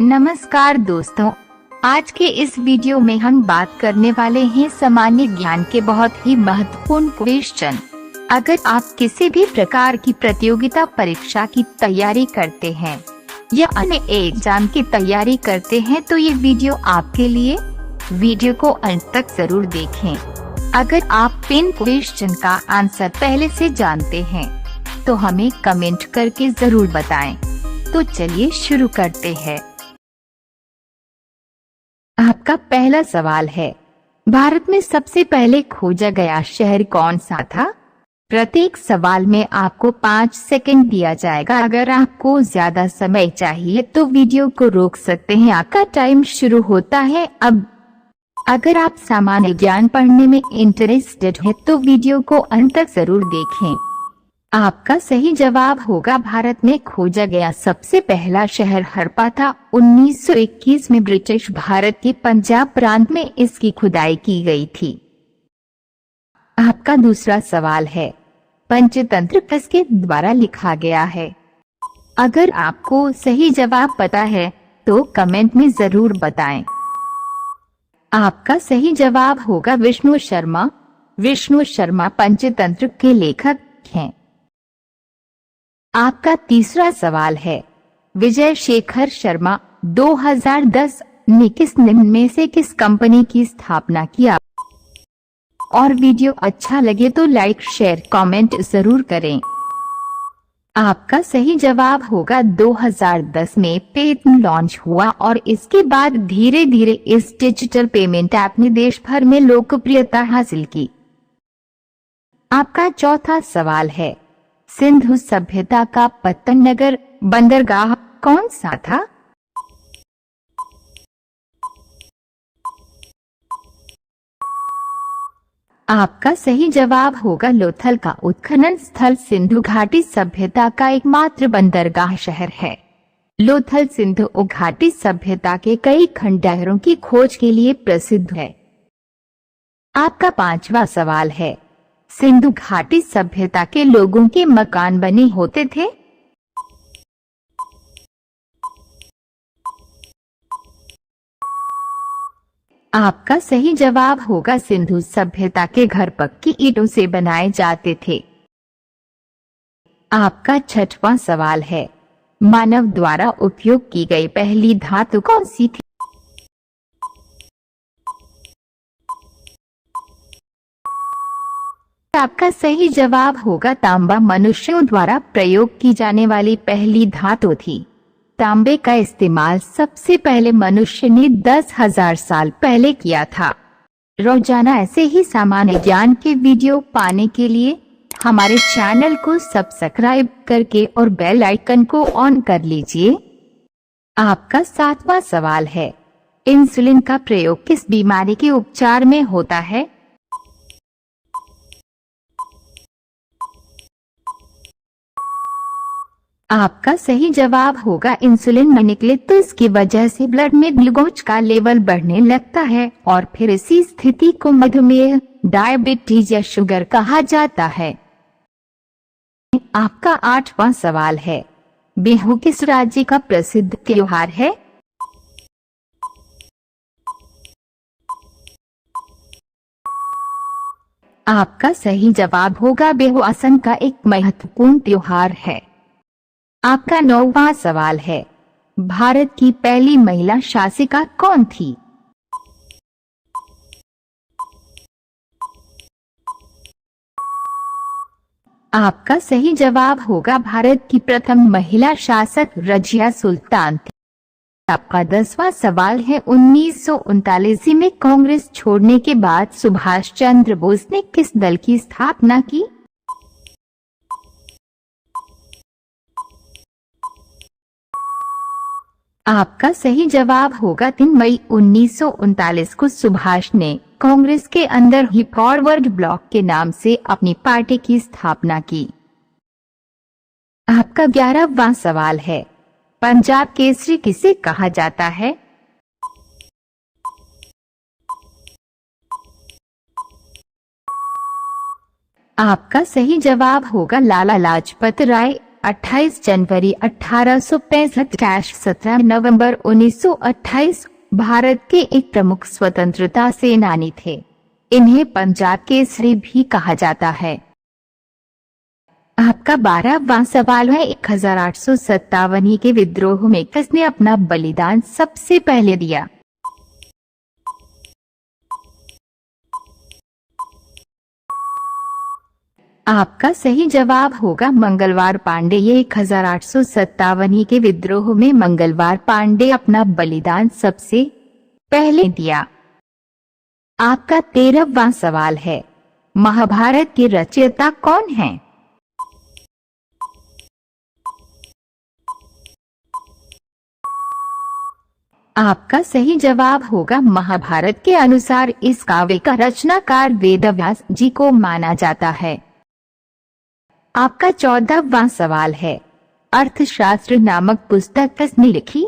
नमस्कार दोस्तों, आज के इस वीडियो में हम बात करने वाले हैं सामान्य ज्ञान के बहुत ही महत्वपूर्ण क्वेश्चन। अगर आप किसी भी प्रकार की प्रतियोगिता परीक्षा की तैयारी करते हैं या अन्य एग्जाम की तैयारी करते हैं तो ये वीडियो आपके लिए। वीडियो को अंत तक जरूर देखें। अगर आप इन क्वेश्चन का आंसर पहले से जानते हैं तो हमें कमेंट करके जरूर बताएं। तो चलिए शुरू करते हैं। आपका पहला सवाल है, भारत में सबसे पहले खोजा गया शहर कौन सा था? प्रत्येक सवाल में आपको 5 सेकंड दिया जाएगा। अगर आपको ज्यादा समय चाहिए तो वीडियो को रोक सकते हैं। आपका टाइम शुरू होता है अब। अगर आप सामान्य ज्ञान पढ़ने में इंटरेस्टेड हैं तो वीडियो को अंत तक जरूर देखें। आपका सही जवाब होगा, भारत में खोजा गया सबसे पहला शहर हड़प्पा था। 1921 में ब्रिटिश भारत के पंजाब प्रांत में इसकी खुदाई की गई थी। आपका दूसरा सवाल है, पंचतंत्र किसके द्वारा लिखा गया है? अगर आपको सही जवाब पता है तो कमेंट में जरूर बताएं। आपका सही जवाब होगा विष्णु शर्मा। विष्णु शर्मा पंचतंत्र के लेखक हैं। आपका तीसरा सवाल है, विजय शेखर शर्मा 2010 में किस निम्न में से किस कंपनी की स्थापना किया? और वीडियो अच्छा लगे तो लाइक शेयर कमेंट जरूर करें। आपका सही जवाब होगा 2010 में पेटीएम लॉन्च हुआ और इसके बाद धीरे धीरे इस डिजिटल पेमेंट ऐप ने देश भर में लोकप्रियता हासिल की। आपका चौथा सवाल है, सिंधु सभ्यता का पतन नगर बंदरगाह कौन सा था? आपका सही जवाब होगा लोथल का उत्खनन स्थल सिंधु घाटी सभ्यता का एकमात्र बंदरगाह शहर है। लोथल सिंधु घाटी सभ्यता के कई खंडहरों की खोज के लिए प्रसिद्ध है। आपका पांचवा सवाल है, सिंधु घाटी सभ्यता के लोगों के मकान बने होते थे? आपका सही जवाब होगा सिंधु सभ्यता के घर पक्की ईंटों से बनाए जाते थे। आपका छठवां सवाल है, मानव द्वारा उपयोग की गई पहली धातु कौन सी थी? आपका सही जवाब होगा तांबा। मनुष्यों द्वारा प्रयोग की जाने वाली पहली धातु थी। तांबे का इस्तेमाल सबसे पहले मनुष्य ने 10,000 साल पहले किया था। रोजाना ऐसे ही सामान्य ज्ञान के वीडियो पाने के लिए हमारे चैनल को सब्सक्राइब करके और बेल आइकन को ऑन कर लीजिए। आपका सातवां सवाल है, इंसुलिन का प्रयोग किस बीमारी के उपचार में होता है? आपका सही जवाब होगा इंसुलिन न निकले तो इसकी वजह से ब्लड में ग्लूकोज का लेवल बढ़ने लगता है और फिर इसी स्थिति को मधुमेह, डायबिटीज या शुगर कहा जाता है। आपका आठवां सवाल है, बिहू किस राज्य का प्रसिद्ध त्योहार है? आपका सही जवाब होगा बिहू असम का एक महत्वपूर्ण त्योहार है। आपका नौवां सवाल है, भारत की पहली महिला शासिका कौन थी? आपका सही जवाब होगा भारत की प्रथम महिला शासक रजिया सुल्तान थी। आपका 10वां सवाल है, 1939 में कांग्रेस छोड़ने के बाद सुभाष चंद्र बोस ने किस दल की स्थापना की? आपका सही जवाब होगा 3 मई 1939 को सुभाष ने कांग्रेस के अंदर ही फॉरवर्ड ब्लॉक के नाम से अपनी पार्टी की स्थापना की। आपका 11वां सवाल है, पंजाब केसरी किसे कहा जाता है? आपका सही जवाब होगा लाला लाजपत राय। 28 जनवरी 1865 17 नवंबर 1928 भारत के एक प्रमुख स्वतंत्रता सेनानी थे। इन्हें पंजाब केसरी भी कहा जाता है। आपका 12वां सवाल है, 1857 के विद्रोह में किसने अपना बलिदान सबसे पहले दिया? आपका सही जवाब होगा मंगलवार पांडे। ये 1857 के विद्रोह में मंगलवार पांडे अपना बलिदान सबसे पहले दिया। आपका 13वां सवाल है, महाभारत के रचयिता कौन हैं? आपका सही जवाब होगा महाभारत के अनुसार इस काव्य का रचनाकार वेदव्यास जी को माना जाता है। आपका 14वां सवाल है, अर्थशास्त्र नामक पुस्तक किसने लिखी?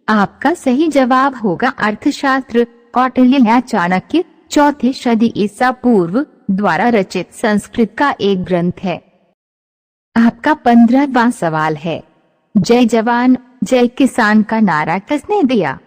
आपका सही जवाब होगा अर्थशास्त्र कौटिल्य या चाणक्य 4वीं सदी ईसा पूर्व द्वारा रचित संस्कृत का एक ग्रंथ है। आपका 15वां सवाल है, जय जवान जय किसान का नारा किसने दिया?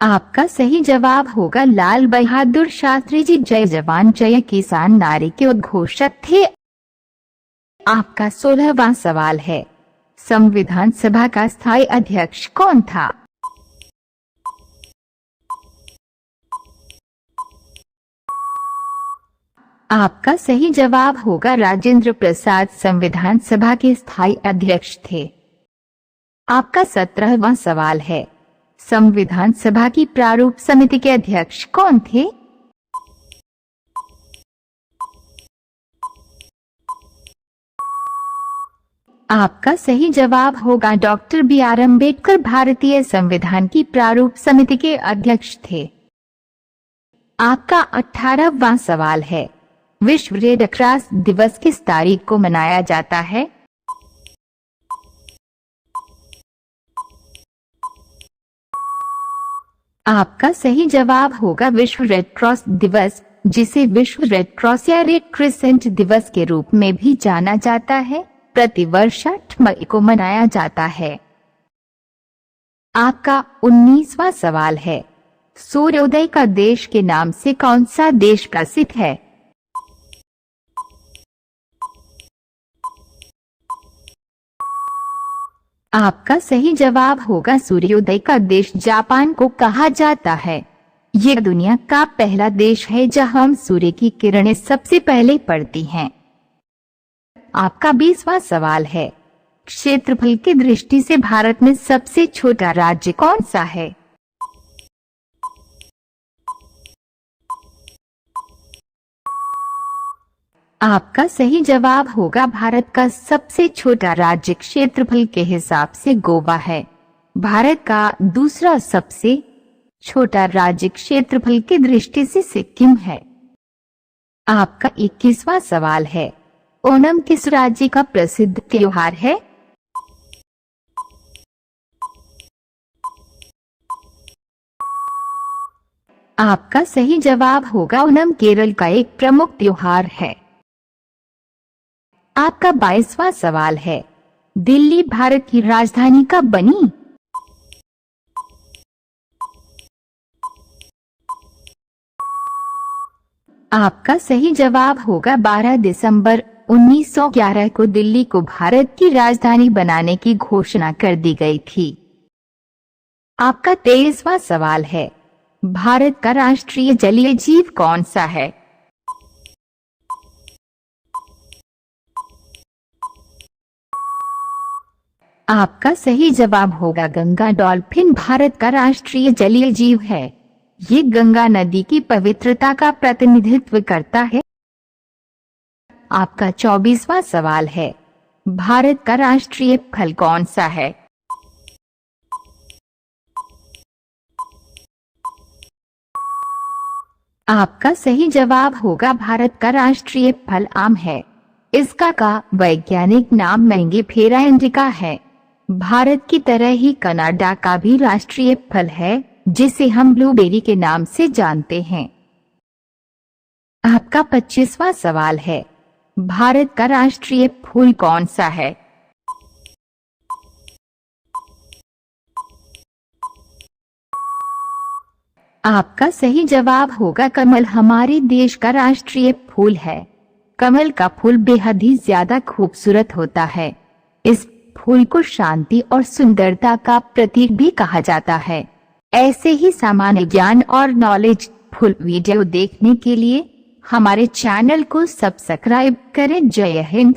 आपका सही जवाब होगा लाल बहादुर शास्त्री जी जय जवान जय किसान नारे के उद्घोषक थे। आपका 16वां सवाल है, संविधान सभा का स्थायी अध्यक्ष कौन था? आपका सही जवाब होगा राजेंद्र प्रसाद संविधान सभा के स्थायी अध्यक्ष थे। आपका 17वां सवाल है, संविधान सभा की प्रारूप समिति के अध्यक्ष कौन थे? आपका सही जवाब होगा डॉक्टर बी.आर. अम्बेडकर भारतीय संविधान की प्रारूप समिति के अध्यक्ष थे। आपका 18वां सवाल है, विश्व रेड क्रॉस दिवस किस तारीख को मनाया जाता है? आपका सही जवाब होगा विश्व रेड क्रॉस दिवस, जिसे विश्व रेड क्रॉस या रेड क्रिसेंट दिवस के रूप में भी जाना जाता है, प्रतिवर्ष 8 मई को मनाया जाता है। आपका 19वां सवाल है, सूर्योदय का देश के नाम से कौन सा देश प्रसिद्ध है? आपका सही जवाब होगा सूर्योदय का देश जापान को कहा जाता है। ये दुनिया का पहला देश है जहां सूर्य की किरणें सबसे पहले पड़ती हैं। आपका 20वां सवाल है, क्षेत्रफल की दृष्टि से भारत में सबसे छोटा राज्य कौन सा है? आपका सही जवाब होगा भारत का सबसे छोटा राज्य क्षेत्रफल के हिसाब से गोवा है। भारत का दूसरा सबसे छोटा राज्य क्षेत्रफल की दृष्टि से सिक्किम है। आपका 21वां सवाल है, ओणम किस राज्य का प्रसिद्ध त्योहार है? आपका सही जवाब होगा ओणम केरल का एक प्रमुख त्योहार है। आपका 22वां सवाल है, दिल्ली भारत की राजधानी कब बनी? आपका सही जवाब होगा 12 दिसंबर 1911 को दिल्ली को भारत की राजधानी बनाने की घोषणा कर दी गई थी। आपका 23वां सवाल है, भारत का राष्ट्रीय जलीय जीव कौन सा है? आपका सही जवाब होगा गंगा डॉल्फिन भारत का राष्ट्रीय जलीय जीव है। ये गंगा नदी की पवित्रता का प्रतिनिधित्व करता है। आपका 24वां सवाल है, भारत का राष्ट्रीय फल कौन सा है? आपका सही जवाब होगा भारत का राष्ट्रीय फल आम है। इसका का वैज्ञानिक नाम मैंगीफेरा इंडिका है। भारत की तरह ही कनाडा का भी राष्ट्रीय फल है, जिसे हम ब्लूबेरी के नाम से जानते हैं। आपका 25वां सवाल है, भारत का राष्ट्रीय फूल कौन सा है? आपका सही जवाब होगा कमल। हमारे देश का राष्ट्रीय फूल है। कमल का फूल बेहद ही ज्यादा खूबसूरत होता है। इस फूल को शांति और सुंदरता का प्रतीक भी कहा जाता है। ऐसे ही सामान्य ज्ञान और नॉलेज फुल वीडियो देखने के लिए हमारे चैनल को सब्सक्राइब करें। जय हिंद।